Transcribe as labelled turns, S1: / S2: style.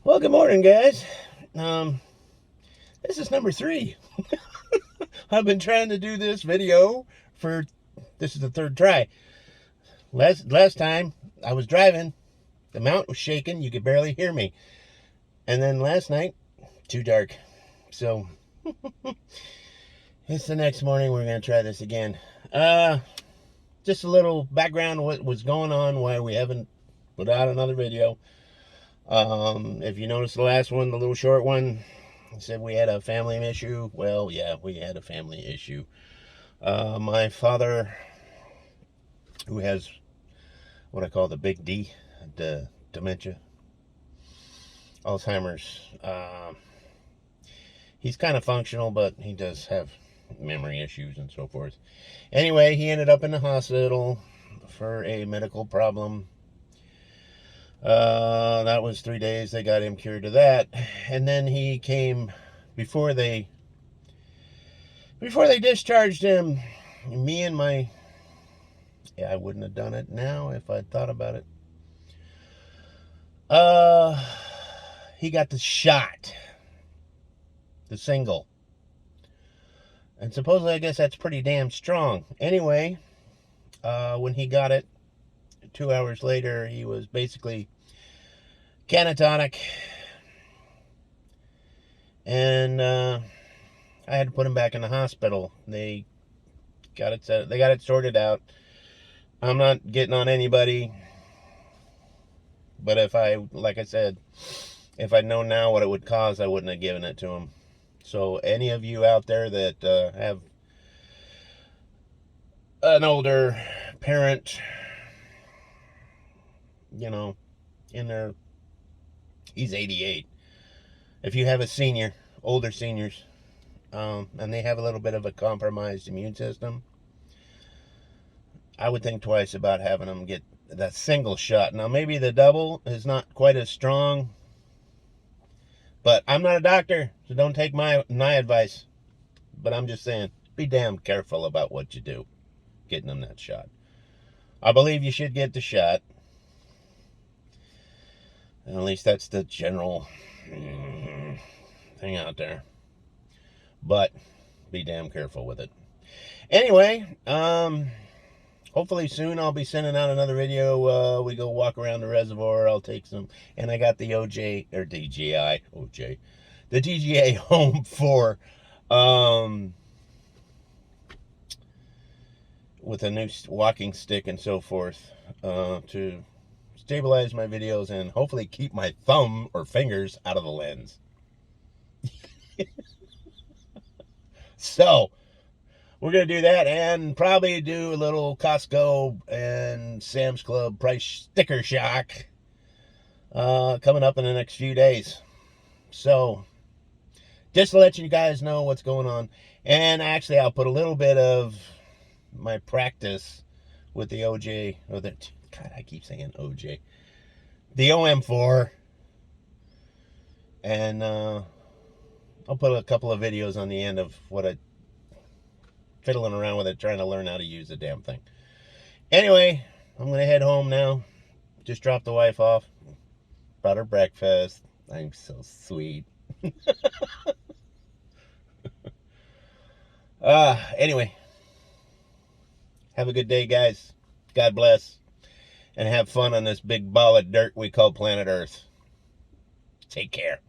S1: Well, good morning, guys. This is number 3. I've been trying to do this video this is the 3rd try. Last time I was driving, the mount was shaking, you could barely hear me. And then last night, too dark. So, it's the next morning, we're going to try this again. Just a little background what was going on, why we haven't put out another video. If you noticed the last one, the little short one, I said we had a family issue. Well, yeah, we had a family issue. My father, who has what I call the big D, the dementia, Alzheimer's, he's kind of functional, but he does have memory issues and so forth. Anyway, he ended up in the hospital for a medical problem. That was 3 days. They got him cured of that. And then he came, before they discharged him, me and my, yeah, I wouldn't have done it now if I'd thought about it. He got the shot, the single. And supposedly, I guess that's pretty damn strong. Anyway, when he got it, 2 hours later, he was basically catatonic, and I had to put him back in the hospital. They got it sorted out. I'm not getting on anybody, but like I said, if I'd known now what it would cause, I wouldn't have given it to him. So any of you out there that have an older parent, you know, he's 88. If you have a senior, older seniors, and they have a little bit of a compromised immune system, I would think twice about having them get that single shot. Now, maybe the double is not quite as strong, but I'm not a doctor, so don't take my advice. But I'm just saying, be damn careful about what you do, getting them that shot. I believe you should get the shot. At least that's the general thing out there. But be damn careful with it. Anyway, hopefully soon I'll be sending out another video. We go walk around the reservoir. I'll take some. And I got the the DJI OM 4. With a new walking stick and so forth, to stabilize my videos and hopefully keep my thumb or fingers out of the lens. So, we're going to do that and probably do a little Costco and Sam's Club price sticker shock coming up in the next few days. So, just to let you guys know what's going on. And actually, I'll put a little bit of my practice with the God, I keep saying OJ. The OM4. And I'll put a couple of videos on the end of fiddling around with it, trying to learn how to use the damn thing. Anyway, I'm going to head home now. Just dropped the wife off. Brought her breakfast. I'm so sweet. Anyway. Have a good day, guys. God bless. And have fun on this big ball of dirt we call planet Earth. Take care.